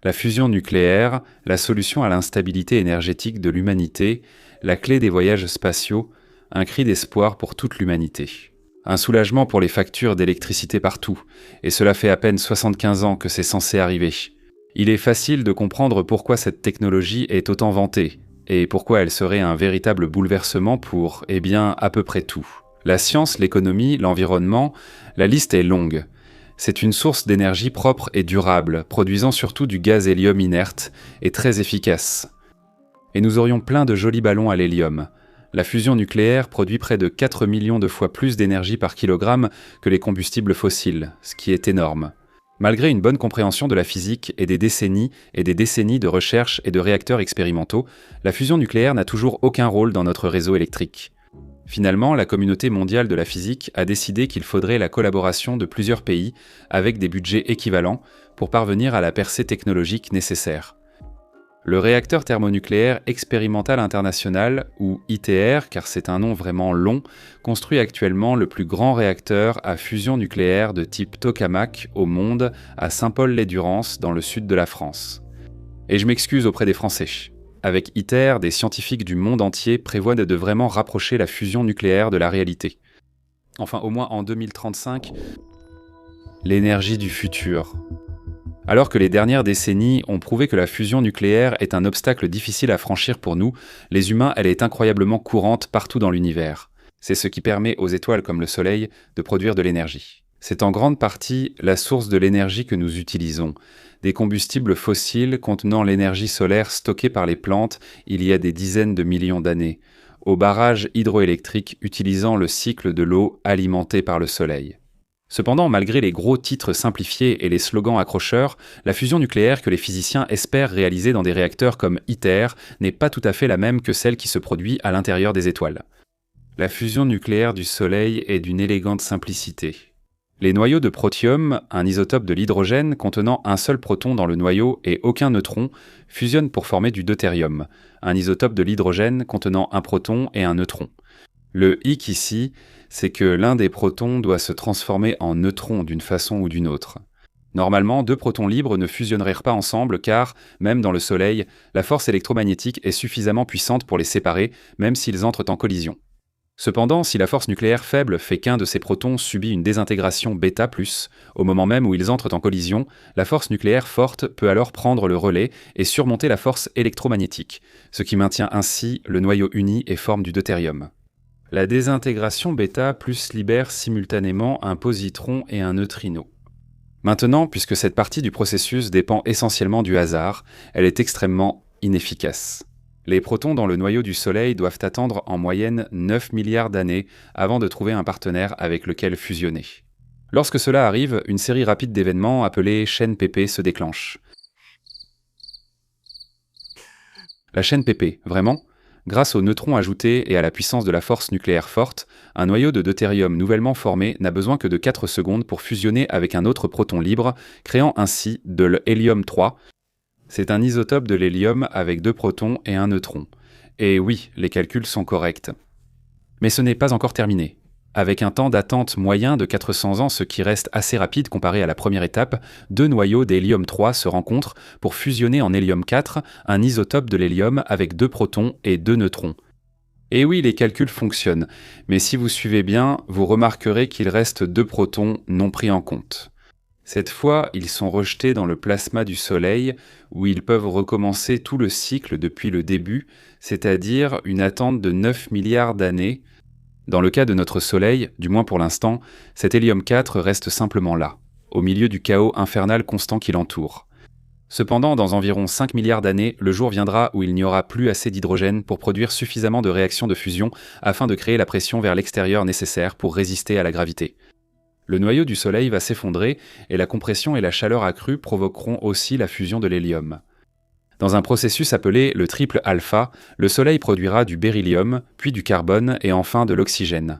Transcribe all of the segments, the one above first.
La fusion nucléaire, la solution à l'instabilité énergétique de l'humanité, la clé des voyages spatiaux, un cri d'espoir pour toute l'humanité. Un soulagement pour les factures d'électricité partout, et cela fait à peine 75 ans que c'est censé arriver. Il est facile de comprendre pourquoi cette technologie est autant vantée, et pourquoi elle serait un véritable bouleversement pour, à peu près tout. La science, l'économie, l'environnement, la liste est longue. C'est une source d'énergie propre et durable, produisant surtout du gaz hélium inerte et très efficace. Et nous aurions plein de jolis ballons à l'hélium. La fusion nucléaire produit près de 4 millions de fois plus d'énergie par kilogramme que les combustibles fossiles, ce qui est énorme. Malgré une bonne compréhension de la physique et des décennies de recherche et de réacteurs expérimentaux, la fusion nucléaire n'a toujours aucun rôle dans notre réseau électrique. Finalement, la communauté mondiale de la physique a décidé qu'il faudrait la collaboration de plusieurs pays avec des budgets équivalents pour parvenir à la percée technologique nécessaire. Le réacteur thermonucléaire expérimental international, ou ITER, car c'est un nom vraiment long, construit actuellement le plus grand réacteur à fusion nucléaire de type tokamak au monde à Saint-Paul-lès-Durance, dans le sud de la France. Et je m'excuse auprès des Français. Avec ITER, des scientifiques du monde entier prévoient de vraiment rapprocher la fusion nucléaire de la réalité. Enfin, au moins en 2035, l'énergie du futur. Alors que les dernières décennies ont prouvé que la fusion nucléaire est un obstacle difficile à franchir pour nous, les humains, elle est incroyablement courante partout dans l'univers. C'est ce qui permet aux étoiles comme le Soleil de produire de l'énergie. C'est en grande partie la source de l'énergie que nous utilisons, des combustibles fossiles contenant l'énergie solaire stockée par les plantes il y a des dizaines de millions d'années, aux barrages hydroélectriques utilisant le cycle de l'eau alimenté par le Soleil. Cependant, malgré les gros titres simplifiés et les slogans accrocheurs, la fusion nucléaire que les physiciens espèrent réaliser dans des réacteurs comme ITER n'est pas tout à fait la même que celle qui se produit à l'intérieur des étoiles. La fusion nucléaire du Soleil est d'une élégante simplicité. Les noyaux de protium, un isotope de l'hydrogène contenant un seul proton dans le noyau et aucun neutron, fusionnent pour former du deutérium, un isotope de l'hydrogène contenant un proton et un neutron. Le hic ici, c'est que l'un des protons doit se transformer en neutron d'une façon ou d'une autre. Normalement, deux protons libres ne fusionneraient pas ensemble car, même dans le Soleil, la force électromagnétique est suffisamment puissante pour les séparer, même s'ils entrent en collision. Cependant, si la force nucléaire faible fait qu'un de ces protons subit une désintégration β+, au moment même où ils entrent en collision, la force nucléaire forte peut alors prendre le relais et surmonter la force électromagnétique, ce qui maintient ainsi le noyau uni et forme du deutérium. La désintégration β+ libère simultanément un positron et un neutrino. Maintenant, puisque cette partie du processus dépend essentiellement du hasard, elle est extrêmement inefficace. Les protons dans le noyau du Soleil doivent attendre en moyenne 9 milliards d'années avant de trouver un partenaire avec lequel fusionner. Lorsque cela arrive, une série rapide d'événements appelée chaîne Pp se déclenche. La chaîne Pp, vraiment ? Grâce aux neutrons ajoutés et à la puissance de la force nucléaire forte, un noyau de deutérium nouvellement formé n'a besoin que de 4 secondes pour fusionner avec un autre proton libre, créant ainsi de l'hélium-3. C'est un isotope de l'hélium avec 2 protons et un neutron. Et oui, les calculs sont corrects. Mais ce n'est pas encore terminé. Avec un temps d'attente moyen de 400 ans, ce qui reste assez rapide comparé à la première étape, 2 noyaux d'hélium-3 se rencontrent pour fusionner en hélium-4, un isotope de l'hélium avec 2 protons et 2 neutrons. Et oui, les calculs fonctionnent, mais si vous suivez bien, vous remarquerez qu'il reste 2 protons non pris en compte. Cette fois, ils sont rejetés dans le plasma du Soleil, où ils peuvent recommencer tout le cycle depuis le début, c'est-à-dire une attente de 9 milliards d'années. Dans le cas de notre Soleil, du moins pour l'instant, cet hélium-4 reste simplement là, au milieu du chaos infernal constant qui l'entoure. Cependant, dans environ 5 milliards d'années, le jour viendra où il n'y aura plus assez d'hydrogène pour produire suffisamment de réactions de fusion afin de créer la pression vers l'extérieur nécessaire pour résister à la gravité. Le noyau du Soleil va s'effondrer et la compression et la chaleur accrue provoqueront aussi la fusion de l'hélium. Dans un processus appelé le triple alpha, le Soleil produira du beryllium, puis du carbone et enfin de l'oxygène.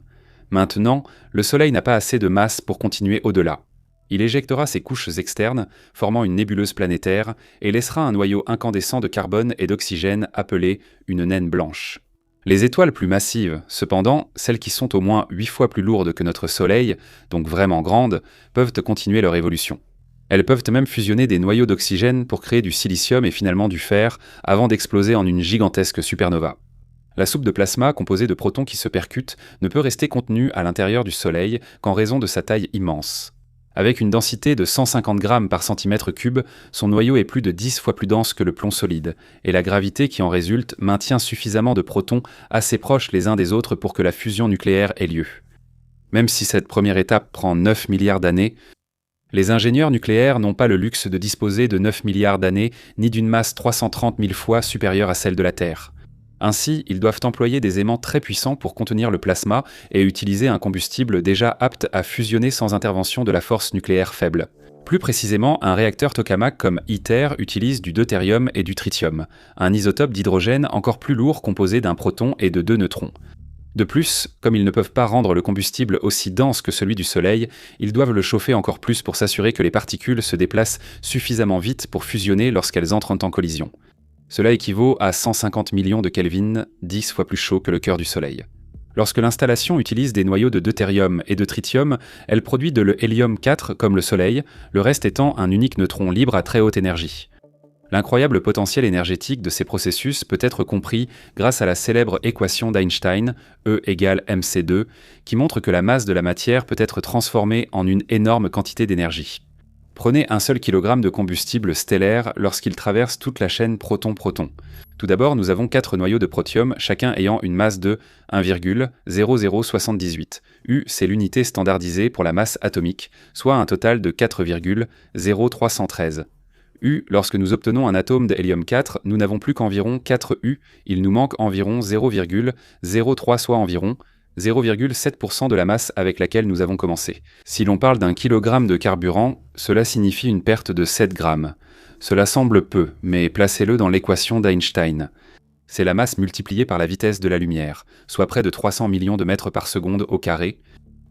Maintenant, le Soleil n'a pas assez de masse pour continuer au-delà. Il éjectera ses couches externes, formant une nébuleuse planétaire, et laissera un noyau incandescent de carbone et d'oxygène appelé une naine blanche. Les étoiles plus massives, cependant, celles qui sont au moins 8 fois plus lourdes que notre Soleil, donc vraiment grandes, peuvent continuer leur évolution. Elles peuvent même fusionner des noyaux d'oxygène pour créer du silicium et finalement du fer, avant d'exploser en une gigantesque supernova. La soupe de plasma, composée de protons qui se percutent, ne peut rester contenue à l'intérieur du Soleil qu'en raison de sa taille immense. Avec une densité de 150 grammes par centimètre cube, son noyau est plus de 10 fois plus dense que le plomb solide, et la gravité qui en résulte maintient suffisamment de protons assez proches les uns des autres pour que la fusion nucléaire ait lieu. Même si cette première étape prend 9 milliards d'années, les ingénieurs nucléaires n'ont pas le luxe de disposer de 9 milliards d'années ni d'une masse 330 000 fois supérieure à celle de la Terre. Ainsi, ils doivent employer des aimants très puissants pour contenir le plasma et utiliser un combustible déjà apte à fusionner sans intervention de la force nucléaire faible. Plus précisément, un réacteur tokamak comme ITER utilise du deutérium et du tritium, un isotope d'hydrogène encore plus lourd composé d'un proton et de 2 neutrons. De plus, comme ils ne peuvent pas rendre le combustible aussi dense que celui du Soleil, ils doivent le chauffer encore plus pour s'assurer que les particules se déplacent suffisamment vite pour fusionner lorsqu'elles entrent en collision. Cela équivaut à 150 millions de Kelvin, 10 fois plus chaud que le cœur du Soleil. Lorsque l'installation utilise des noyaux de deutérium et de tritium, elle produit de l'hélium-4 comme le Soleil, le reste étant un unique neutron libre à très haute énergie. L'incroyable potentiel énergétique de ces processus peut être compris grâce à la célèbre équation d'Einstein, E égale mc2, qui montre que la masse de la matière peut être transformée en une énorme quantité d'énergie. Prenez un seul kilogramme de combustible stellaire lorsqu'il traverse toute la chaîne proton-proton. Tout d'abord, nous avons 4 noyaux de protium, chacun ayant une masse de 1,0078. U, c'est l'unité standardisée pour la masse atomique, soit un total de 4,0313. U, lorsque nous obtenons un atome d'hélium-4, nous n'avons plus qu'environ 4 U, il nous manque environ 0,03, soit environ 0,7% de la masse avec laquelle nous avons commencé. Si l'on parle d'un kilogramme de carburant, cela signifie une perte de 7 grammes. Cela semble peu, mais placez-le dans l'équation d'Einstein. C'est la masse multipliée par la vitesse de la lumière, soit près de 300 millions de mètres par seconde au carré.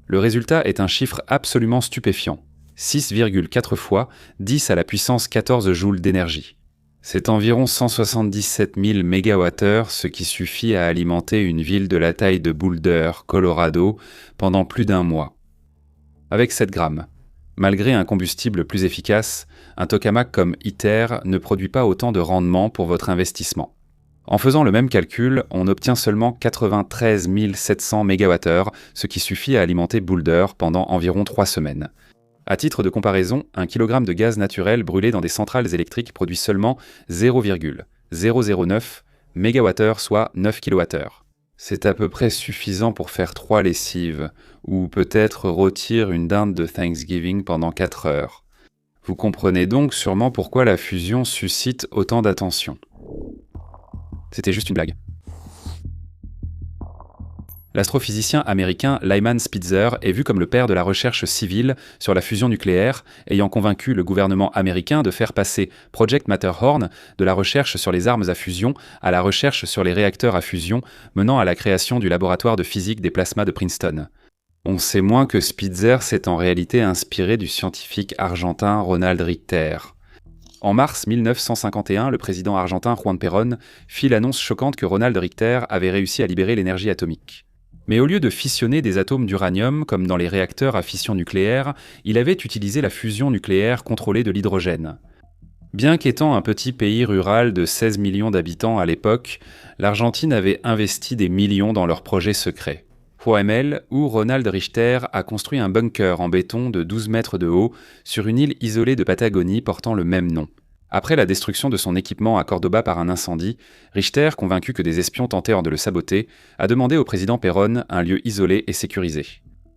Le résultat est un chiffre absolument stupéfiant. 6,4 fois 10 à la puissance 14 joules d'énergie. C'est environ 177 000 MWh, ce qui suffit à alimenter une ville de la taille de Boulder, Colorado, pendant plus d'un mois. Avec 7 grammes. Malgré un combustible plus efficace, un tokamak comme ITER ne produit pas autant de rendement pour votre investissement. En faisant le même calcul, on obtient seulement 93 700 MWh, ce qui suffit à alimenter Boulder pendant environ 3 semaines. À titre de comparaison, un kilogramme de gaz naturel brûlé dans des centrales électriques produit seulement 0,009 MWh, soit 9 kWh. C'est à peu près suffisant pour faire 3 lessives, ou peut-être rôtir une dinde de Thanksgiving pendant 4 heures. Vous comprenez donc sûrement pourquoi la fusion suscite autant d'attention. C'était juste une blague. L'astrophysicien américain Lyman Spitzer est vu comme le père de la recherche civile sur la fusion nucléaire, ayant convaincu le gouvernement américain de faire passer Project Matterhorn de la recherche sur les armes à fusion à la recherche sur les réacteurs à fusion, menant à la création du laboratoire de physique des plasmas de Princeton. On sait moins que Spitzer s'est en réalité inspiré du scientifique argentin Ronald Richter. En mars 1951, le président argentin Juan Perón fit l'annonce choquante que Ronald Richter avait réussi à libérer l'énergie atomique. Mais au lieu de fissionner des atomes d'uranium, comme dans les réacteurs à fission nucléaire, il avait utilisé la fusion nucléaire contrôlée de l'hydrogène. Bien qu'étant un petit pays rural de 16 millions d'habitants à l'époque, l'Argentine avait investi des millions dans leur projet secret. Poemel, où Ronald Richter a construit un bunker en béton de 12 mètres de haut sur une île isolée de Patagonie portant le même nom. Après la destruction de son équipement à Cordoba par un incendie, Richter, convaincu que des espions tentèrent de le saboter, a demandé au président Perón un lieu isolé et sécurisé.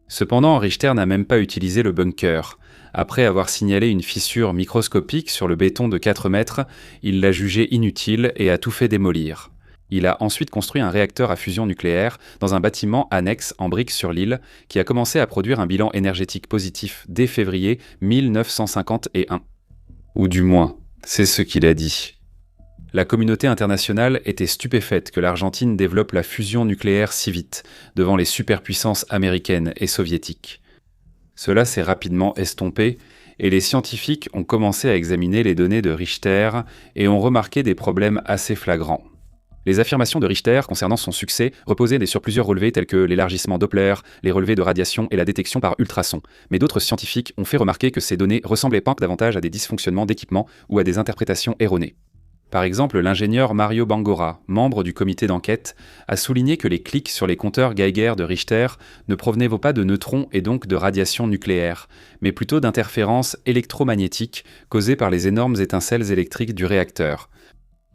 Cependant, Richter n'a même pas utilisé le bunker. Après avoir signalé une fissure microscopique sur le béton de 4 mètres, il l'a jugé inutile et a tout fait démolir. Il a ensuite construit un réacteur à fusion nucléaire dans un bâtiment annexe en briques sur l'île qui a commencé à produire un bilan énergétique positif dès février 1951. Ou du moins, c'est ce qu'il a dit. La communauté internationale était stupéfaite que l'Argentine développe la fusion nucléaire si vite, devant les superpuissances américaines et soviétiques. Cela s'est rapidement estompé, et les scientifiques ont commencé à examiner les données de Richter et ont remarqué des problèmes assez flagrants. Les affirmations de Richter concernant son succès reposaient sur plusieurs relevés tels que l'élargissement Doppler, les relevés de radiation et la détection par ultrasons. Mais d'autres scientifiques ont fait remarquer que ces données ressemblaient davantage à des dysfonctionnements d'équipement ou à des interprétations erronées. Par exemple, l'ingénieur Mario Bangora, membre du comité d'enquête, a souligné que les clics sur les compteurs Geiger de Richter ne provenaient pas de neutrons et donc de radiation nucléaire, mais plutôt d'interférences électromagnétiques causées par les énormes étincelles électriques du réacteur.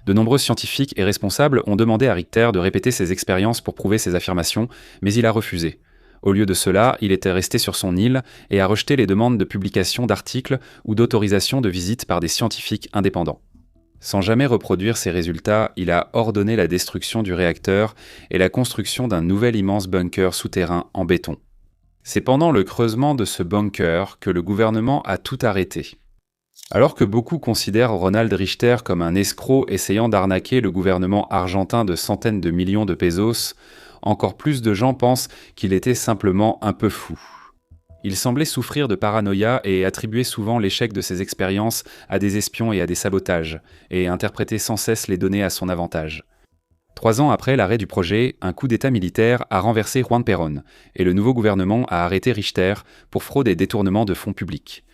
De nombreux scientifiques et responsables ont demandé à Richter de répéter ses expériences pour prouver ses affirmations, mais il a refusé. Au lieu de cela, il était resté sur son île et a rejeté les demandes de publication d'articles ou d'autorisation de visite par des scientifiques indépendants. Sans jamais reproduire ces résultats, il a ordonné la destruction du réacteur et la construction d'un nouvel immense bunker souterrain en béton. C'est pendant le creusement de ce bunker que le gouvernement a tout arrêté. Alors que beaucoup considèrent Ronald Richter comme un escroc essayant d'arnaquer le gouvernement argentin de centaines de millions de pesos, encore plus de gens pensent qu'il était simplement un peu fou. Il semblait souffrir de paranoïa et attribuer souvent l'échec de ses expériences à des espions et à des sabotages, et interprétait sans cesse les données à son avantage. 3 ans après l'arrêt du projet, un coup d'État militaire a renversé Juan Perón, et le nouveau gouvernement a arrêté Richter pour fraude et détournement de fonds publics.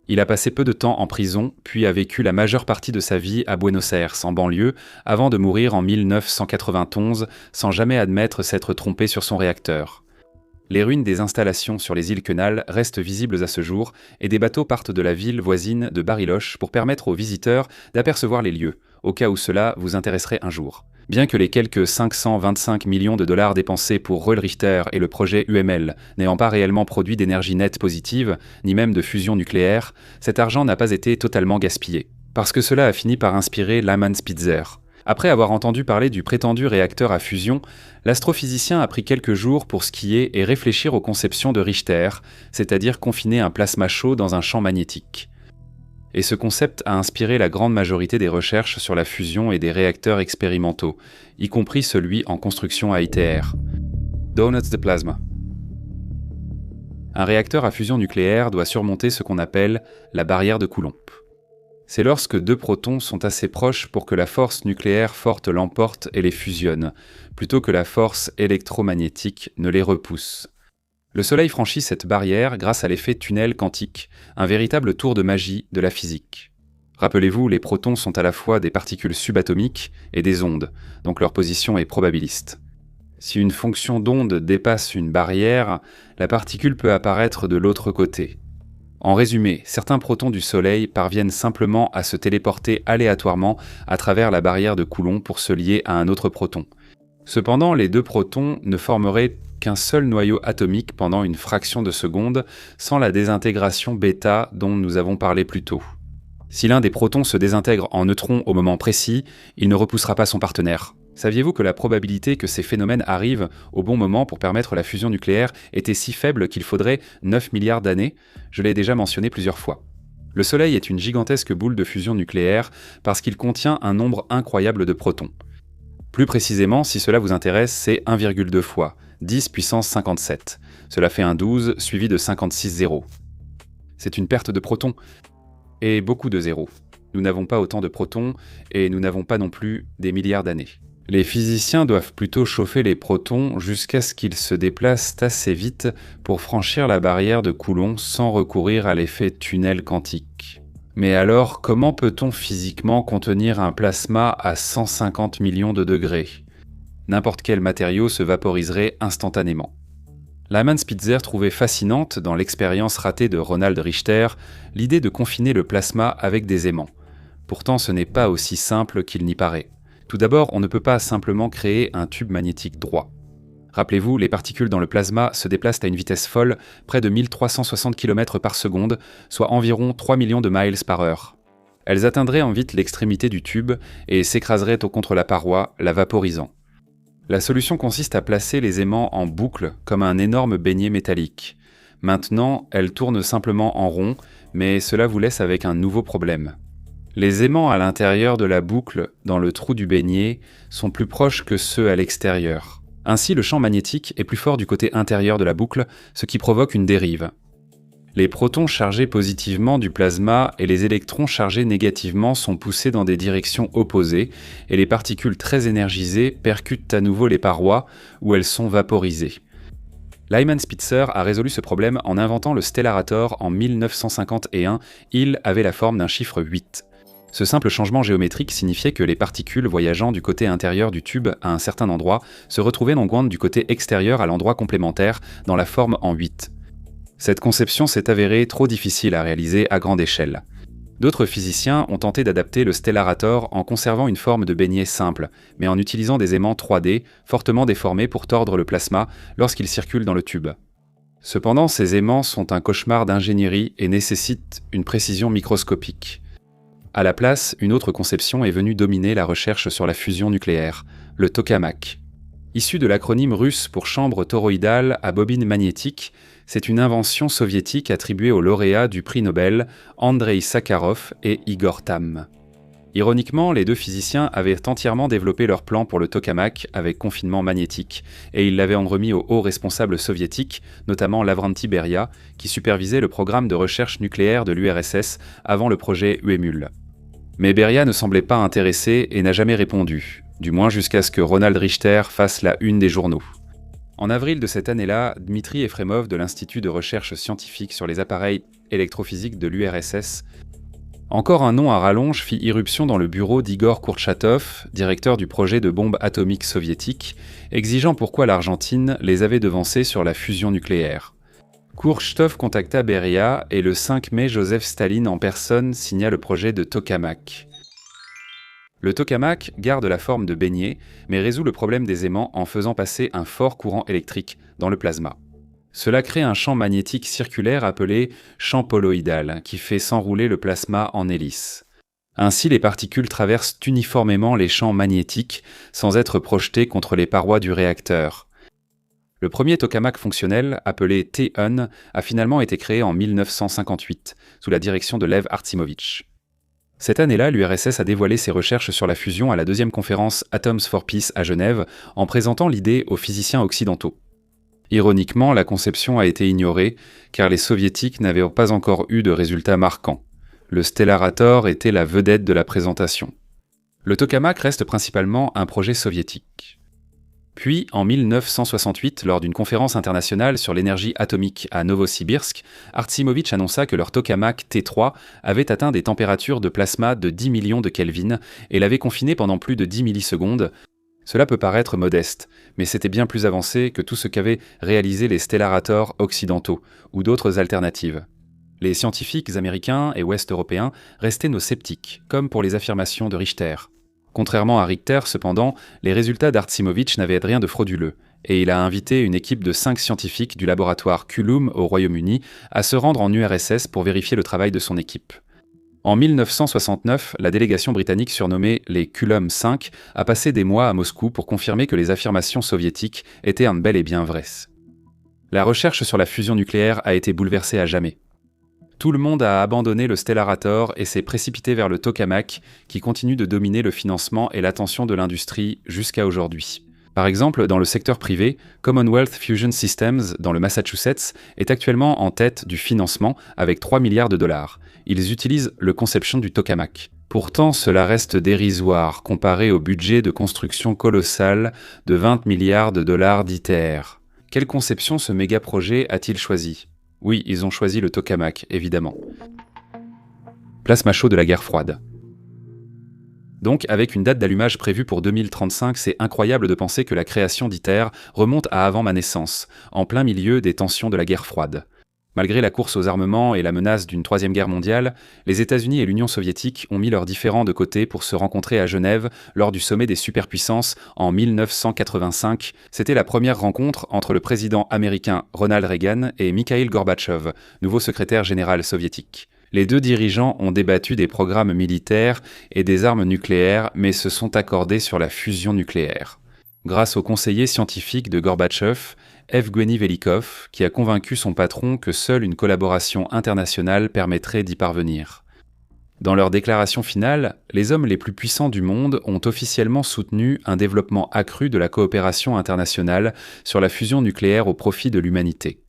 Il a passé peu de temps en prison, puis a vécu la majeure partie de sa vie à Buenos Aires, en banlieue, avant de mourir en 1991 sans jamais admettre s'être trompé sur son réacteur. Les ruines des installations sur les îles Quenal restent visibles à ce jour et des bateaux partent de la ville voisine de Bariloche pour permettre aux visiteurs d'apercevoir les lieux, au cas où cela vous intéresserait un jour. Bien que les quelques 525 millions de dollars dépensés pour Roel Richter et le projet UML n'ayant pas réellement produit d'énergie nette positive, ni même de fusion nucléaire, cet argent n'a pas été totalement gaspillé. Parce que cela a fini par inspirer Lyman Spitzer. Après avoir entendu parler du prétendu réacteur à fusion, l'astrophysicien a pris quelques jours pour skier et réfléchir aux conceptions de Richter, c'est-à-dire confiner un plasma chaud dans un champ magnétique. Et ce concept a inspiré la grande majorité des recherches sur la fusion et des réacteurs expérimentaux, y compris celui en construction à ITER. Donuts de plasma. Un réacteur à fusion nucléaire doit surmonter ce qu'on appelle la barrière de Coulomb. C'est lorsque 2 protons sont assez proches pour que la force nucléaire forte l'emporte et les fusionne, plutôt que la force électromagnétique ne les repousse. Le Soleil franchit cette barrière grâce à l'effet tunnel quantique, un véritable tour de magie de la physique. Rappelez-vous, les protons sont à la fois des particules subatomiques et des ondes, donc leur position est probabiliste. Si une fonction d'onde dépasse une barrière, la particule peut apparaître de l'autre côté. En résumé, certains protons du Soleil parviennent simplement à se téléporter aléatoirement à travers la barrière de Coulomb pour se lier à un autre proton. Cependant, les 2 protons ne formeraient qu'un seul noyau atomique pendant une fraction de seconde sans la désintégration bêta dont nous avons parlé plus tôt. Si l'un des protons se désintègre en neutron au moment précis, il ne repoussera pas son partenaire. Saviez-vous que la probabilité que ces phénomènes arrivent au bon moment pour permettre la fusion nucléaire était si faible qu'il faudrait 9 milliards d'années ? Je l'ai déjà mentionné plusieurs fois. Le Soleil est une gigantesque boule de fusion nucléaire parce qu'il contient un nombre incroyable de protons. Plus précisément, si cela vous intéresse, c'est 1,2 fois, 10 puissance 57. Cela fait un 12 suivi de 56 zéros. C'est une perte de protons et beaucoup de zéros. Nous n'avons pas autant de protons et nous n'avons pas non plus des milliards d'années. Les physiciens doivent plutôt chauffer les protons jusqu'à ce qu'ils se déplacent assez vite pour franchir la barrière de Coulomb sans recourir à l'effet tunnel quantique. Mais alors, comment peut-on physiquement contenir un plasma à 150 millions de degrés ? N'importe quel matériau se vaporiserait instantanément. Lyman Spitzer trouvait fascinante, dans l'expérience ratée de Ronald Richter, l'idée de confiner le plasma avec des aimants. Pourtant, ce n'est pas aussi simple qu'il n'y paraît. Tout d'abord, on ne peut pas simplement créer un tube magnétique droit. Rappelez-vous, les particules dans le plasma se déplacent à une vitesse folle, près de 1360 km par seconde, soit environ 3 millions de miles par heure. Elles atteindraient en vite l'extrémité du tube et s'écraseraient contre la paroi, la vaporisant. La solution consiste à placer les aimants en boucle comme un énorme beignet métallique. Maintenant, elles tournent simplement en rond, mais cela vous laisse avec un nouveau problème. Les aimants à l'intérieur de la boucle, dans le trou du beignet, sont plus proches que ceux à l'extérieur. Ainsi, le champ magnétique est plus fort du côté intérieur de la boucle, ce qui provoque une dérive. Les protons chargés positivement du plasma et les électrons chargés négativement sont poussés dans des directions opposées et les particules très énergisées percutent à nouveau les parois où elles sont vaporisées. Lyman Spitzer a résolu ce problème en inventant le stellarator en 1951. Il avait la forme d'un chiffre 8. Ce simple changement géométrique signifiait que les particules voyageant du côté intérieur du tube à un certain endroit se retrouvaient non loin du côté extérieur à l'endroit complémentaire dans la forme en 8. Cette conception s'est avérée trop difficile à réaliser à grande échelle. D'autres physiciens ont tenté d'adapter le stellarator en conservant une forme de beignet simple, mais en utilisant des aimants 3D fortement déformés pour tordre le plasma lorsqu'il circule dans le tube. Cependant, ces aimants sont un cauchemar d'ingénierie et nécessitent une précision microscopique. À la place, une autre conception est venue dominer la recherche sur la fusion nucléaire, le tokamak. Issu de l'acronyme russe pour chambre toroïdale à bobine magnétique, c'est une invention soviétique attribuée aux lauréats du prix Nobel Andrei Sakharov et Igor Tamm. Ironiquement, les deux physiciens avaient entièrement développé leur plan pour le tokamak avec confinement magnétique, et ils l'avaient en remis aux hauts responsables soviétiques, notamment Lavrenti Beria, qui supervisait le programme de recherche nucléaire de l'URSS avant le projet UEMUL. Mais Beria ne semblait pas intéressé et n'a jamais répondu, du moins jusqu'à ce que Ronald Richter fasse la une des journaux. En avril de cette année-là, Dmitri Efremov de l'Institut de recherche scientifique sur les appareils électrophysiques de l'URSS, encore un nom à rallonge, fit irruption dans le bureau d'Igor Kourtchatov, directeur du projet de bombe atomique soviétique, exigeant pourquoi l'Argentine les avait devancés sur la fusion nucléaire. Kourtchatov contacta Beria et le 5 mai, Joseph Staline en personne signa le projet de tokamak. Le tokamak garde la forme de beignet, mais résout le problème des aimants en faisant passer un fort courant électrique dans le plasma. Cela crée un champ magnétique circulaire appelé champ poloïdal, qui fait s'enrouler le plasma en hélice. Ainsi, les particules traversent uniformément les champs magnétiques sans être projetées contre les parois du réacteur. Le premier tokamak fonctionnel, appelé T-UN, a finalement été créé en 1958, sous la direction de Lev Artsimovich. Cette année-là, l'URSS a dévoilé ses recherches sur la fusion à la deuxième conférence Atoms for Peace à Genève, en présentant l'idée aux physiciens occidentaux. Ironiquement, la conception a été ignorée, car les soviétiques n'avaient pas encore eu de résultats marquants. Le stellarator était la vedette de la présentation. Le tokamak reste principalement un projet soviétique. Puis, en 1968, lors d'une conférence internationale sur l'énergie atomique à Novosibirsk, Artsimovich annonça que leur tokamak T3 avait atteint des températures de plasma de 10 millions de Kelvin et l'avait confiné pendant plus de 10 millisecondes. Cela peut paraître modeste, mais c'était bien plus avancé que tout ce qu'avaient réalisé les stellarators occidentaux ou d'autres alternatives. Les scientifiques américains et ouest-européens restaient nos sceptiques, comme pour les affirmations de Richter. Contrairement à Richter, cependant, les résultats d'Artsimovich n'avaient rien de frauduleux, et il a invité une équipe de 5 scientifiques du laboratoire Coulomb au Royaume-Uni à se rendre en URSS pour vérifier le travail de son équipe. En 1969, la délégation britannique surnommée les Coulomb 5 a passé des mois à Moscou pour confirmer que les affirmations soviétiques étaient bel et bien vraies. La recherche sur la fusion nucléaire a été bouleversée à jamais. Tout le monde a abandonné le stellarator et s'est précipité vers le tokamak, qui continue de dominer le financement et l'attention de l'industrie jusqu'à aujourd'hui. Par exemple, dans le secteur privé, Commonwealth Fusion Systems, dans le Massachusetts, est actuellement en tête du financement avec 3 milliards de dollars. Ils utilisent le conception du tokamak. Pourtant, cela reste dérisoire comparé au budget de construction colossal de 20 milliards de dollars d'ITER. Quelle conception ce méga-projet a-t-il choisi ? Oui, ils ont choisi le tokamak, évidemment. Plasma chaud de la guerre froide. Donc, avec une date d'allumage prévue pour 2035, c'est incroyable de penser que la création d'ITER remonte à avant ma naissance, en plein milieu des tensions de la guerre froide. Malgré la course aux armements et la menace d'une troisième guerre mondiale, les États-Unis et l'Union soviétique ont mis leurs différends de côté pour se rencontrer à Genève lors du sommet des superpuissances en 1985. C'était la première rencontre entre le président américain Ronald Reagan et Mikhaïl Gorbatchev, nouveau secrétaire général soviétique. Les deux dirigeants ont débattu des programmes militaires et des armes nucléaires, mais se sont accordés sur la fusion nucléaire. Grâce au conseiller scientifique de Gorbatchev, Evgueni Velikov, qui a convaincu son patron que seule une collaboration internationale permettrait d'y parvenir. Dans leur déclaration finale, les hommes les plus puissants du monde ont officiellement soutenu un développement accru de la coopération internationale sur la fusion nucléaire au profit de l'humanité.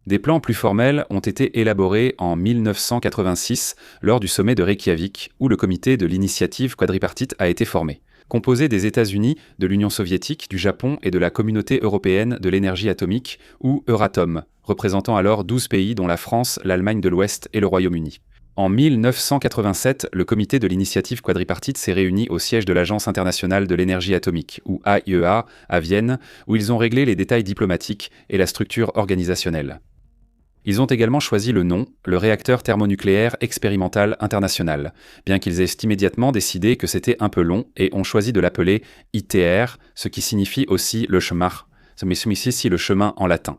Des plans plus formels ont été élaborés en 1986 lors du sommet de Reykjavik, où le comité de l'initiative quadripartite a été formé. Composé des États-Unis, de l'Union soviétique, du Japon et de la Communauté européenne de l'énergie atomique, ou Euratom, représentant alors 12 pays dont la France, l'Allemagne de l'Ouest et le Royaume-Uni. En 1987, le comité de l'initiative quadripartite s'est réuni au siège de l'Agence internationale de l'énergie atomique, ou AIEA, à Vienne, où ils ont réglé les détails diplomatiques et la structure organisationnelle. Ils ont également choisi le nom, le réacteur thermonucléaire expérimental international, bien qu'ils aient immédiatement décidé que c'était un peu long et ont choisi de l'appeler ITER, ce qui signifie aussi le chemin, le chemin en latin.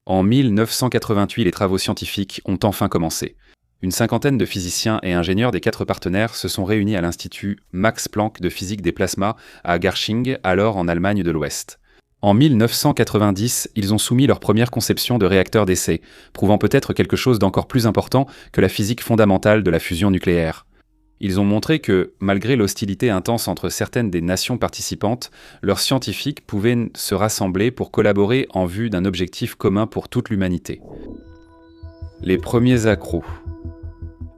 En 1988, les travaux scientifiques ont enfin commencé. Une cinquantaine de physiciens et ingénieurs des 4 partenaires se sont réunis à l'Institut Max Planck de physique des plasmas à Garching, alors en Allemagne de l'Ouest. En 1990, ils ont soumis leur première conception de réacteur d'essai, prouvant peut-être quelque chose d'encore plus important que la physique fondamentale de la fusion nucléaire. Ils ont montré que, malgré l'hostilité intense entre certaines des nations participantes, leurs scientifiques pouvaient se rassembler pour collaborer en vue d'un objectif commun pour toute l'humanité. Les premiers accros.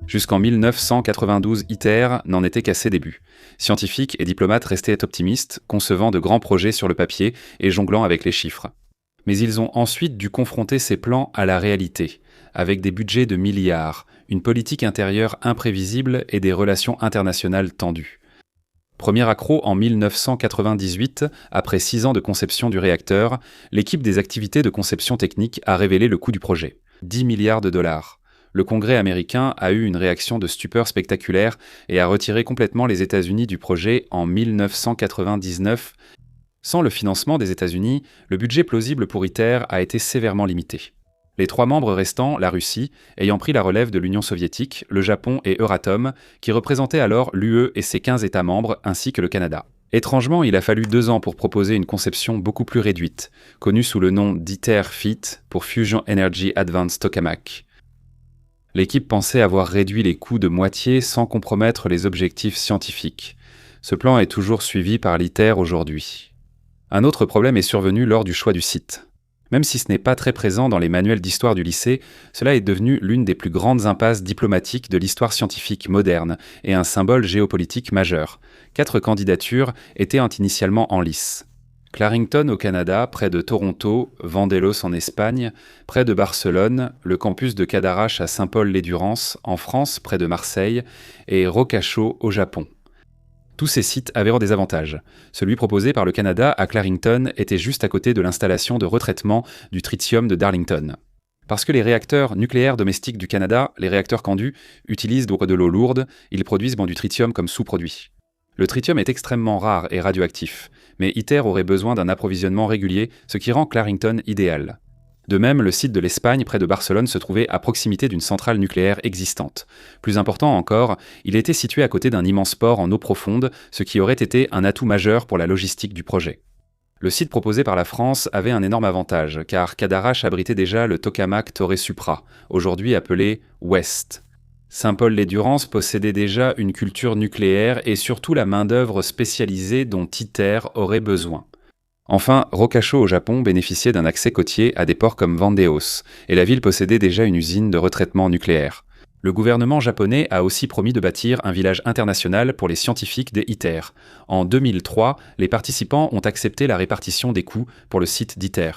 Jusqu'en 1992, ITER n'en était qu'à ses débuts. Scientifiques et diplomates restaient optimistes, concevant de grands projets sur le papier et jonglant avec les chiffres. Mais ils ont ensuite dû confronter ces plans à la réalité, avec des budgets de milliards, une politique intérieure imprévisible et des relations internationales tendues. Premier accroc en 1998, après 6 ans de conception du réacteur, l'équipe des activités de conception technique a révélé le coût du projet. 10 milliards de dollars. Le Congrès américain a eu une réaction de stupeur spectaculaire et a retiré complètement les États-Unis du projet en 1999. Sans le financement des États-Unis, le budget plausible pour ITER a été sévèrement limité. Les 3 membres restants, la Russie, ayant pris la relève de l'Union soviétique, le Japon et Euratom, qui représentaient alors l'UE et ses 15 États membres, ainsi que le Canada. Étrangement, il a fallu 2 ans pour proposer une conception beaucoup plus réduite, connue sous le nom d'ITER-FEAT pour Fusion Energy Advanced Tokamak. L'équipe pensait avoir réduit les coûts de moitié sans compromettre les objectifs scientifiques. Ce plan est toujours suivi par l'ITER aujourd'hui. Un autre problème est survenu lors du choix du site. Même si ce n'est pas très présent dans les manuels d'histoire du lycée, cela est devenu l'une des plus grandes impasses diplomatiques de l'histoire scientifique moderne et un symbole géopolitique majeur. 4 candidatures étaient initialement en lice. Clarington au Canada, près de Toronto, Vandellos en Espagne, près de Barcelone, le campus de Cadarache à Saint-Paul-les-Durances, en France, près de Marseille, et Rokasho au Japon. Tous ces sites avaient des avantages. Celui proposé par le Canada à Clarington était juste à côté de l'installation de retraitement du tritium de Darlington. Parce que les réacteurs nucléaires domestiques du Canada, les réacteurs CANDU, utilisent donc de l'eau lourde, ils produisent du tritium comme sous-produit. Le tritium est extrêmement rare et radioactif, mais ITER aurait besoin d'un approvisionnement régulier, ce qui rend Clarington idéal. De même, le site de l'Espagne, près de Barcelone, se trouvait à proximité d'une centrale nucléaire existante. Plus important encore, il était situé à côté d'un immense port en eau profonde, ce qui aurait été un atout majeur pour la logistique du projet. Le site proposé par la France avait un énorme avantage, car Cadarache abritait déjà le tokamak Torre Supra, aujourd'hui appelé West. Saint-Paul-les-Durances possédait déjà une culture nucléaire et surtout la main-d'œuvre spécialisée dont ITER aurait besoin. Enfin, Rokasho au Japon bénéficiait d'un accès côtier à des ports comme Vandeos, et la ville possédait déjà une usine de retraitement nucléaire. Le gouvernement japonais a aussi promis de bâtir un village international pour les scientifiques des ITER. En 2003, les participants ont accepté la répartition des coûts pour le site d'ITER.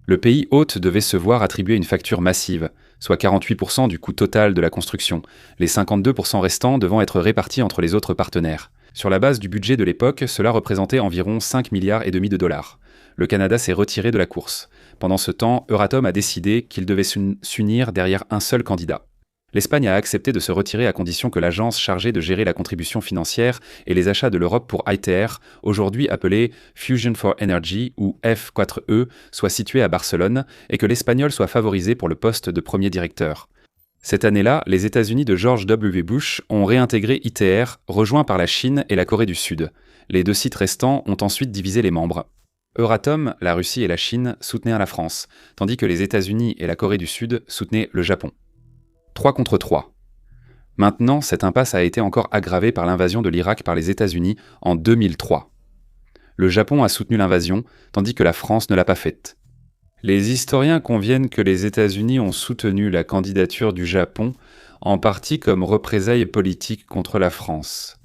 Le pays hôte devait se voir attribuer une facture massive, soit 48% du coût total de la construction, les 52% restants devant être répartis entre les autres partenaires. Sur la base du budget de l'époque, cela représentait environ 5 milliards et demi de dollars. Le Canada s'est retiré de la course. Pendant ce temps, Euratom a décidé qu'il devait s'unir derrière un seul candidat. L'Espagne a accepté de se retirer à condition que l'agence chargée de gérer la contribution financière et les achats de l'Europe pour ITER, aujourd'hui appelée Fusion for Energy ou F4E, soit située à Barcelone et que l'Espagnol soit favorisé pour le poste de premier directeur. Cette année-là, les États-Unis de George W. Bush ont réintégré ITER, rejoint par la Chine et la Corée du Sud. Les 2 sites restants ont ensuite divisé les membres. Euratom, la Russie et la Chine soutenaient la France, tandis que les États-Unis et la Corée du Sud soutenaient le Japon. 3 contre 3. Maintenant, cette impasse a été encore aggravée par l'invasion de l'Irak par les États-Unis en 2003. Le Japon a soutenu l'invasion, tandis que la France ne l'a pas faite. Les historiens conviennent que les États-Unis ont soutenu la candidature du Japon, en partie comme représailles politiques contre la France.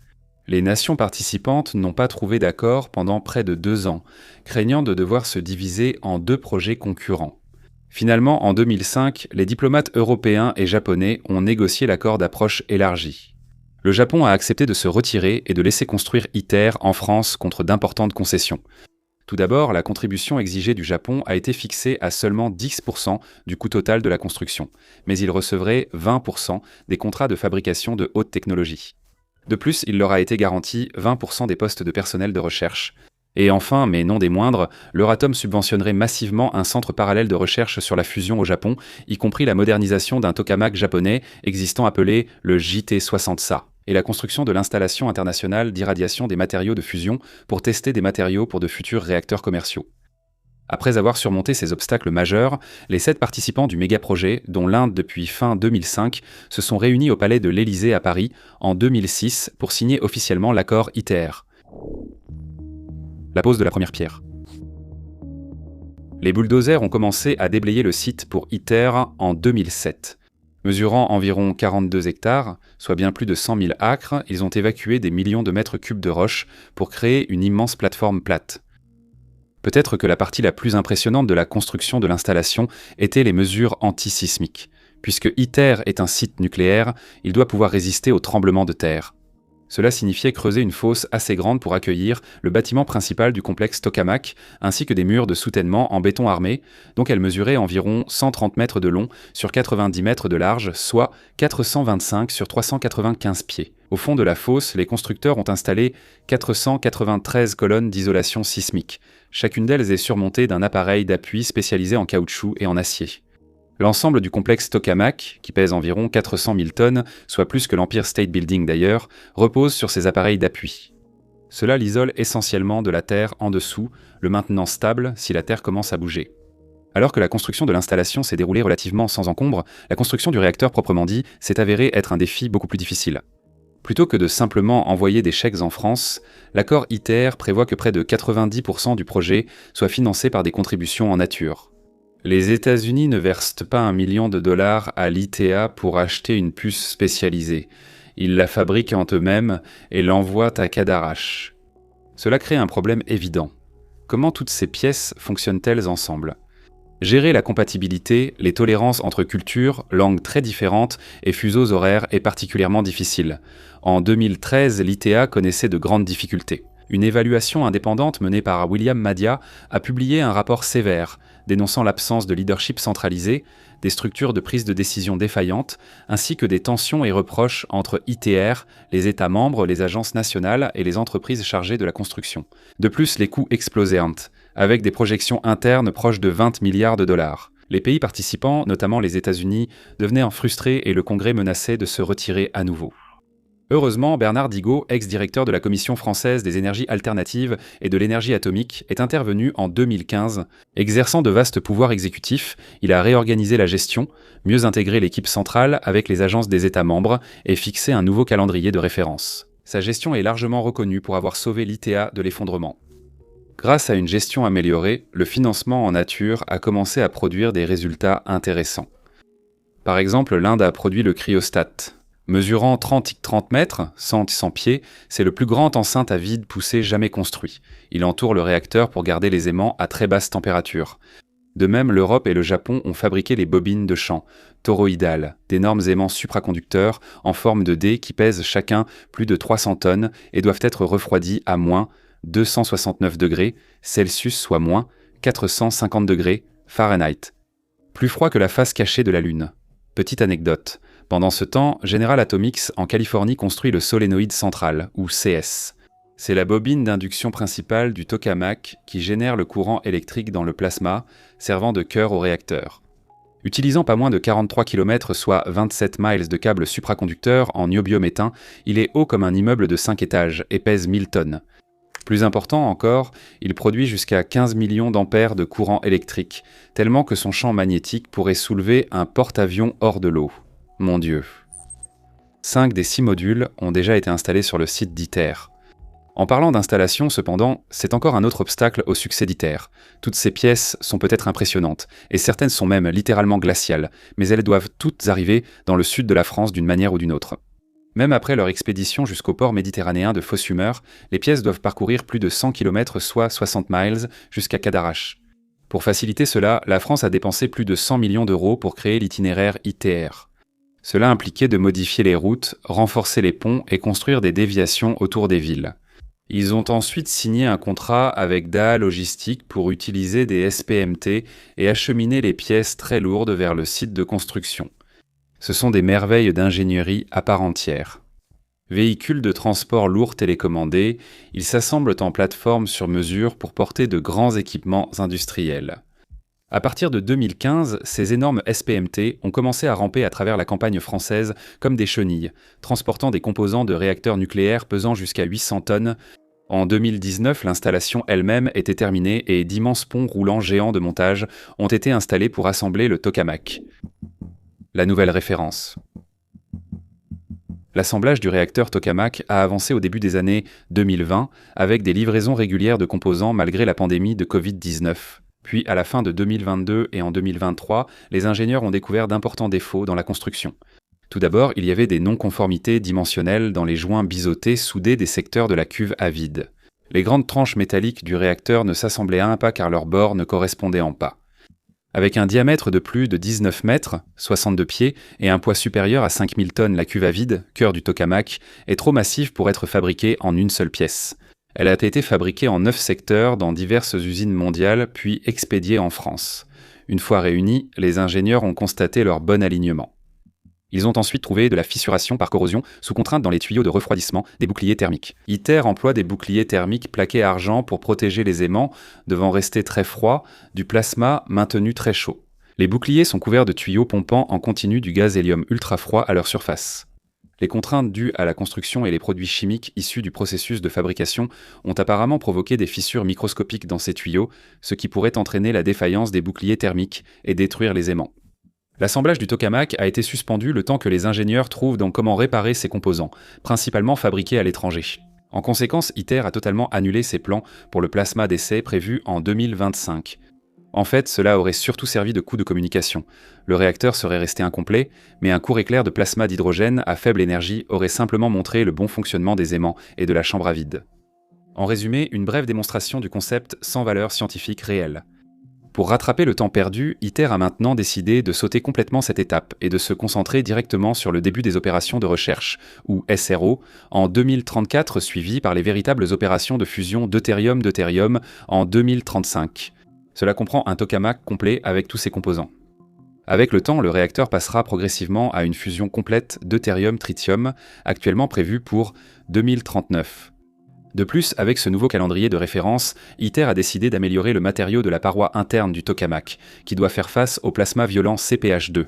Les nations participantes n'ont pas trouvé d'accord pendant près de 2 ans, craignant de devoir se diviser en 2 projets concurrents. Finalement, en 2005, les diplomates européens et japonais ont négocié l'accord d'approche élargi. Le Japon a accepté de se retirer et de laisser construire ITER en France contre d'importantes concessions. Tout d'abord, la contribution exigée du Japon a été fixée à seulement 10% du coût total de la construction, mais il recevrait 20% des contrats de fabrication de haute technologie. De plus, il leur a été garanti 20% des postes de personnel de recherche. Et enfin, mais non des moindres, l'Euratom subventionnerait massivement un centre parallèle de recherche sur la fusion au Japon, y compris la modernisation d'un tokamak japonais existant appelé le JT-60SA, et la construction de l'installation internationale d'irradiation des matériaux de fusion pour tester des matériaux pour de futurs réacteurs commerciaux. Après avoir surmonté ces obstacles majeurs, les 7 participants du méga-projet, dont l'Inde depuis fin 2005, se sont réunis au palais de l'Élysée à Paris en 2006 pour signer officiellement l'accord ITER. La pose de la première pierre. Les bulldozers ont commencé à déblayer le site pour ITER en 2007. Mesurant environ 42 hectares, soit bien plus de 100 000 acres, ils ont évacué des millions de mètres cubes de roches pour créer une immense plateforme plate. Peut-être que la partie la plus impressionnante de la construction de l'installation était les mesures antisismiques. Puisque ITER est un site nucléaire, il doit pouvoir résister aux tremblements de terre. Cela signifiait creuser une fosse assez grande pour accueillir le bâtiment principal du complexe tokamak, ainsi que des murs de soutènement en béton armé, donc elle mesurait environ 130 mètres de long sur 90 mètres de large, soit 425 sur 395 pieds. Au fond de la fosse, les constructeurs ont installé 493 colonnes d'isolation sismique. Chacune d'elles est surmontée d'un appareil d'appui spécialisé en caoutchouc et en acier. L'ensemble du complexe tokamak, qui pèse environ 400 000 tonnes, soit plus que l'Empire State Building d'ailleurs, repose sur ces appareils d'appui. Cela l'isole essentiellement de la terre en dessous, le maintenant stable si la terre commence à bouger. Alors que la construction de l'installation s'est déroulée relativement sans encombre, la construction du réacteur proprement dit s'est avérée être un défi beaucoup plus difficile. Plutôt que de simplement envoyer des chèques en France, l'accord ITER prévoit que près de 90% du projet soit financé par des contributions en nature. Les États-Unis ne versent pas $1 million à l'ITA pour acheter une puce spécialisée. Ils la fabriquent en eux-mêmes et l'envoient à Cadarache. Cela crée un problème évident. Comment toutes ces pièces fonctionnent-elles ensemble ? Gérer la compatibilité, les tolérances entre cultures, langues très différentes et fuseaux horaires est particulièrement difficile. En 2013, l'ITA connaissait de grandes difficultés. Une évaluation indépendante menée par William Madia a publié un rapport sévère, dénonçant l'absence de leadership centralisé, des structures de prise de décision défaillantes, ainsi que des tensions et reproches entre ITER, les États membres, les agences nationales et les entreprises chargées de la construction. De plus, les coûts explosaient, avec des projections internes proches de 20 milliards de dollars. Les pays participants, notamment les États-Unis, devenaient en frustrés et le Congrès menaçait de se retirer à nouveau. Heureusement, Bernard Digot, ex-directeur de la Commission française des énergies alternatives et de l'énergie atomique, est intervenu en 2015. Exerçant de vastes pouvoirs exécutifs, il a réorganisé la gestion, mieux intégré l'équipe centrale avec les agences des États membres et fixé un nouveau calendrier de référence. Sa gestion est largement reconnue pour avoir sauvé l'ITA de l'effondrement. Grâce à une gestion améliorée, le financement en nature a commencé à produire des résultats intéressants. Par exemple, l'Inde a produit le cryostat. Mesurant 30 mètres, 100 pieds, c'est le plus grand enceinte à vide poussé jamais construit. Il entoure le réacteur pour garder les aimants à très basse température. De même, l'Europe et le Japon ont fabriqué les bobines de champ, toroïdales, d'énormes aimants supraconducteurs en forme de dés qui pèsent chacun plus de 300 tonnes et doivent être refroidis à moins 269 degrés Celsius, soit moins 450 degrés Fahrenheit. Plus froid que la face cachée de la Lune. Petite anecdote. Pendant ce temps, General Atomics en Californie construit le solénoïde central, ou CS. C'est la bobine d'induction principale du tokamak qui génère le courant électrique dans le plasma, servant de cœur au réacteur. Utilisant pas moins de 43 km, soit 27 miles de câbles supraconducteurs en niobium éteint, il est haut comme un immeuble de 5 étages et pèse 1000 tonnes. Plus important encore, il produit jusqu'à 15 millions d'ampères de courant électrique, tellement que son champ magnétique pourrait soulever un porte-avions hors de l'eau. Mon Dieu. 5 des 6 modules ont déjà été installés sur le site d'ITER. En parlant d'installation, cependant, c'est encore un autre obstacle au succès d'ITER. Toutes ces pièces sont peut-être impressionnantes, et certaines sont même littéralement glaciales, mais elles doivent toutes arriver dans le sud de la France d'une manière ou d'une autre. Même après leur expédition jusqu'au port méditerranéen de Fos-Humeur, les pièces doivent parcourir plus de 100 km, soit 60 miles, jusqu'à Cadarache. Pour faciliter cela, la France a dépensé plus de 100 millions d'euros pour créer l'itinéraire ITER. Cela impliquait de modifier les routes, renforcer les ponts et construire des déviations autour des villes. Ils ont ensuite signé un contrat avec DAA Logistique pour utiliser des SPMT et acheminer les pièces très lourdes vers le site de construction. Ce sont des merveilles d'ingénierie à part entière. Véhicules de transport lourds télécommandés, ils s'assemblent en plateforme sur mesure pour porter de grands équipements industriels. À partir de 2015, ces énormes SPMT ont commencé à ramper à travers la campagne française comme des chenilles, transportant des composants de réacteurs nucléaires pesant jusqu'à 800 tonnes. En 2019, l'installation elle-même était terminée et d'immenses ponts roulants géants de montage ont été installés pour assembler le tokamak. La nouvelle référence. L'assemblage du réacteur tokamak a avancé au début des années 2020 avec des livraisons régulières de composants malgré la pandémie de Covid-19. Puis, à la fin de 2022 et en 2023, les ingénieurs ont découvert d'importants défauts dans la construction. Tout d'abord, il y avait des non-conformités dimensionnelles dans les joints biseautés soudés des secteurs de la cuve à vide. Les grandes tranches métalliques du réacteur ne s'assemblaient à un pas car leurs bords ne correspondaient en pas. Avec un diamètre de plus de 19 mètres, 62 pieds, et un poids supérieur à 5000 tonnes, la cuve à vide, cœur du tokamak, est trop massive pour être fabriquée en une seule pièce. Elle a été fabriquée en 9 secteurs dans diverses usines mondiales, puis expédiée en France. Une fois réunis, les ingénieurs ont constaté leur bon alignement. Ils ont ensuite trouvé de la fissuration par corrosion sous contrainte dans les tuyaux de refroidissement des boucliers thermiques. ITER emploie des boucliers thermiques plaqués argent pour protéger les aimants, devant rester très froids, du plasma maintenu très chaud. Les boucliers sont couverts de tuyaux pompant en continu du gaz hélium ultra froid à leur surface. Les contraintes dues à la construction et les produits chimiques issus du processus de fabrication ont apparemment provoqué des fissures microscopiques dans ces tuyaux, ce qui pourrait entraîner la défaillance des boucliers thermiques et détruire les aimants. L'assemblage du tokamak a été suspendu le temps que les ingénieurs trouvent donc comment réparer ces composants, principalement fabriqués à l'étranger. En conséquence, ITER a totalement annulé ses plans pour le plasma d'essai prévu en 2025. En fait, cela aurait surtout servi de coup de communication. Le réacteur serait resté incomplet, mais un court éclair de plasma d'hydrogène à faible énergie aurait simplement montré le bon fonctionnement des aimants et de la chambre à vide. En résumé, une brève démonstration du concept sans valeur scientifique réelle. Pour rattraper le temps perdu, ITER a maintenant décidé de sauter complètement cette étape et de se concentrer directement sur le début des opérations de recherche, ou SRO, en 2034, suivies par les véritables opérations de fusion deutérium-deutérium en 2035. Cela comprend un tokamak complet avec tous ses composants. Avec le temps, le réacteur passera progressivement à une fusion complète deutérium-tritium, actuellement prévue pour 2039. De plus, avec ce nouveau calendrier de référence, ITER a décidé d'améliorer le matériau de la paroi interne du tokamak, qui doit faire face au plasma violent CpH2.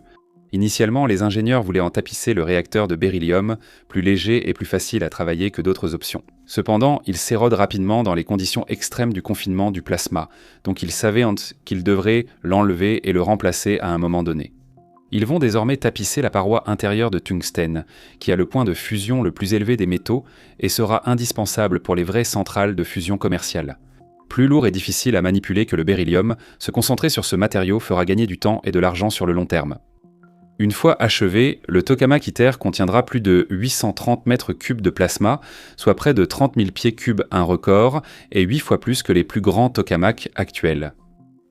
Initialement, les ingénieurs voulaient en tapisser le réacteur de beryllium, plus léger et plus facile à travailler que d'autres options. Cependant, il s'érode rapidement dans les conditions extrêmes du confinement du plasma, donc ils savaient qu'ils devraient l'enlever et le remplacer à un moment donné. Ils vont désormais tapisser la paroi intérieure de tungstène, qui a le point de fusion le plus élevé des métaux et sera indispensable pour les vraies centrales de fusion commerciale. Plus lourd et difficile à manipuler que le beryllium, se concentrer sur ce matériau fera gagner du temps et de l'argent sur le long terme. Une fois achevé, le tokamak ITER contiendra plus de 830 mètres cubes de plasma, soit près de 30 000 pieds cubes, un record, et 8 fois plus que les plus grands tokamaks actuels.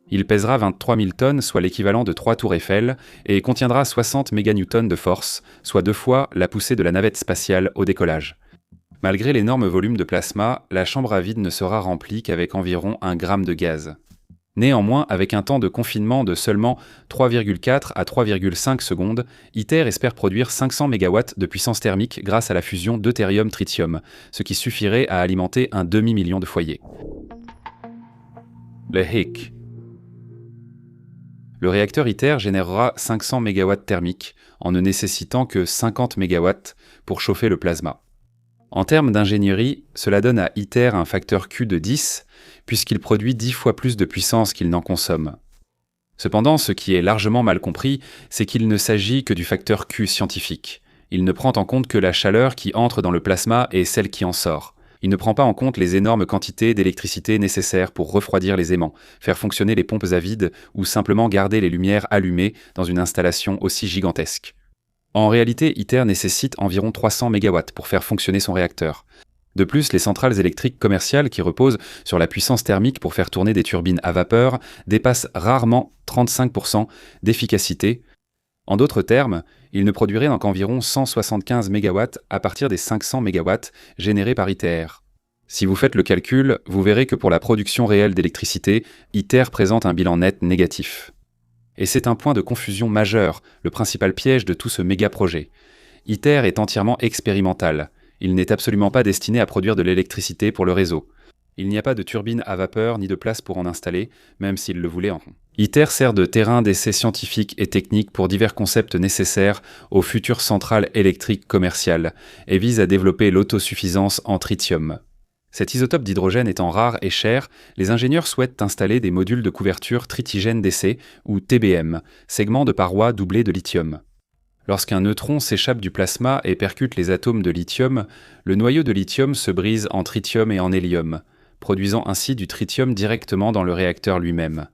Il pèsera 23 000 tonnes, soit l'équivalent de 3 tours Eiffel, et contiendra 60 méganewtons de force, soit 2 fois la poussée de la navette spatiale au décollage. Malgré l'énorme volume de plasma, la chambre à vide ne sera remplie qu'avec environ 1 gramme de gaz. Néanmoins, avec un temps de confinement de seulement 3,4 à 3,5 secondes, ITER espère produire 500 MW de puissance thermique grâce à la fusion deutérium-tritium, ce qui suffirait à alimenter un demi-million de foyers. Le HIC. Le réacteur ITER générera 500 MW thermiques, en ne nécessitant que 50 MW pour chauffer le plasma. En termes d'ingénierie, cela donne à ITER un facteur Q de 10, puisqu'il produit 10 fois plus de puissance qu'il n'en consomme. Cependant, ce qui est largement mal compris, c'est qu'il ne s'agit que du facteur Q scientifique. Il ne prend en compte que la chaleur qui entre dans le plasma et celle qui en sort. Il ne prend pas en compte les énormes quantités d'électricité nécessaires pour refroidir les aimants, faire fonctionner les pompes à vide ou simplement garder les lumières allumées dans une installation aussi gigantesque. En réalité, ITER nécessite environ 300 MW pour faire fonctionner son réacteur. De plus, les centrales électriques commerciales qui reposent sur la puissance thermique pour faire tourner des turbines à vapeur dépassent rarement 35% d'efficacité. En d'autres termes, il ne produirait donc qu'environ 175 MW à partir des 500 MW générés par ITER. Si vous faites le calcul, vous verrez que pour la production réelle d'électricité, ITER présente un bilan net négatif. Et c'est un point de confusion majeur, le principal piège de tout ce méga-projet. ITER est entièrement expérimental. Il n'est absolument pas destiné à produire de l'électricité pour le réseau. Il n'y a pas de turbine à vapeur ni de place pour en installer, même s'il le voulait en. ITER sert de terrain d'essai scientifique et technique pour divers concepts nécessaires aux futures centrales électriques commerciales et vise à développer l'autosuffisance en tritium. Cet isotope d'hydrogène étant rare et cher, les ingénieurs souhaitent installer des modules de couverture tritigène d'essai, ou TBM, segments de parois doublés de lithium. Lorsqu'un neutron s'échappe du plasma et percute les atomes de lithium, le noyau de lithium se brise en tritium et en hélium, produisant ainsi du tritium directement dans le réacteur lui-même.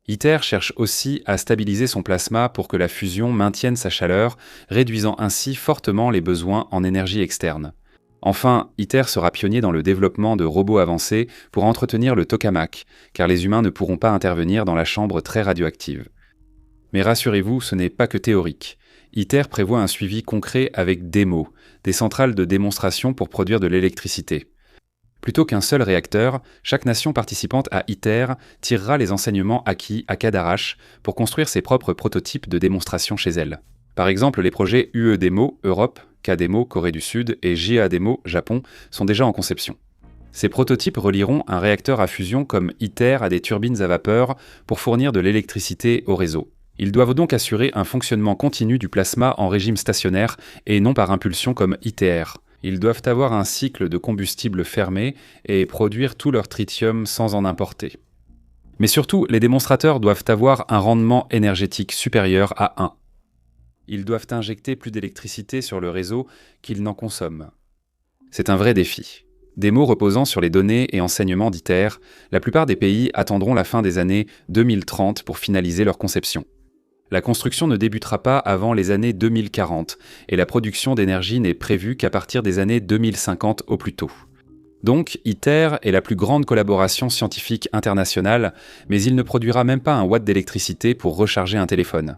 ITER cherche aussi à stabiliser son plasma pour que la fusion maintienne sa chaleur, réduisant ainsi fortement les besoins en énergie externe. Enfin, ITER sera pionnier dans le développement de robots avancés pour entretenir le tokamak, car les humains ne pourront pas intervenir dans la chambre très radioactive. Mais rassurez-vous, ce n'est pas que théorique. ITER prévoit un suivi concret avec DEMO, des centrales de démonstration pour produire de l'électricité. Plutôt qu'un seul réacteur, chaque nation participante à ITER tirera les enseignements acquis à Cadarache pour construire ses propres prototypes de démonstration chez elle. Par exemple, les projets UE-DEMO Europe, KDEMO Corée du Sud et JA-DEMO Japon sont déjà en conception. Ces prototypes relieront un réacteur à fusion comme ITER à des turbines à vapeur pour fournir de l'électricité au réseau. Ils doivent donc assurer un fonctionnement continu du plasma en régime stationnaire et non par impulsion comme ITER. Ils doivent avoir un cycle de combustible fermé et produire tout leur tritium sans en importer. Mais surtout, les démonstrateurs doivent avoir un rendement énergétique supérieur à 1. Ils doivent injecter plus d'électricité sur le réseau qu'ils n'en consomment. C'est un vrai défi. DEMO reposant sur les données et enseignements d'ITER, la plupart des pays attendront la fin des années 2030 pour finaliser leur conception. La construction ne débutera pas avant les années 2040 et la production d'énergie n'est prévue qu'à partir des années 2050 au plus tôt. Donc, ITER est la plus grande collaboration scientifique internationale, mais il ne produira même pas un watt d'électricité pour recharger un téléphone.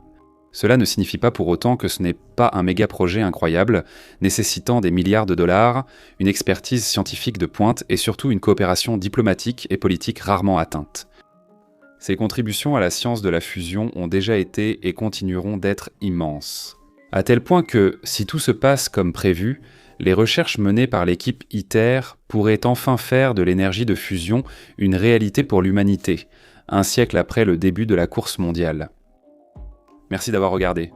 Cela ne signifie pas pour autant que ce n'est pas un méga-projet incroyable, nécessitant des milliards de dollars, une expertise scientifique de pointe et surtout une coopération diplomatique et politique rarement atteinte. Ses contributions à la science de la fusion ont déjà été et continueront d'être immenses. À tel point que, si tout se passe comme prévu, les recherches menées par l'équipe ITER pourraient enfin faire de l'énergie de fusion une réalité pour l'humanité, un siècle après le début de la course mondiale. Merci d'avoir regardé.